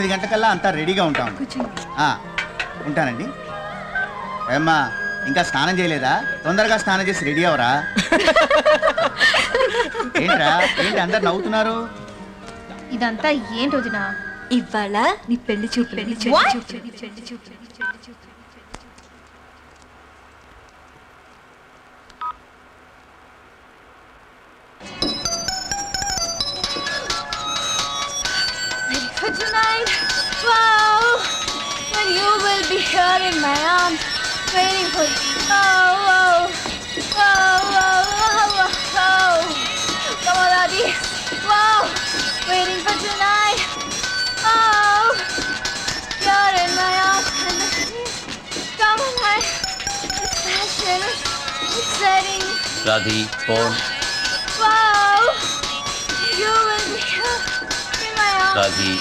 10 గంటకల్లా అంతా రెడీగా ఉంటాం. ఉంటానండి. ఏమ్మా ఇంకా స్నానం చేయలేదా? తొందరగా స్నానం చేసి రెడీ అవరా. ఏంట్రా ఏంటి అందరు నవ్వుతున్నారు? ఇదంతా ఏంటి వదిన? ఇవాళ నీ పెళ్లి చూపు. For tonight, wow, when you will be here in my arms, waiting for you. Oh, oh, oh, oh, oh, oh. Come on, Adi. Wow, waiting for tonight. Oh, you're in my arms. Come on, it's passion, exciting. Radhi, phone. Wow, you will be here in my arms. Radhi.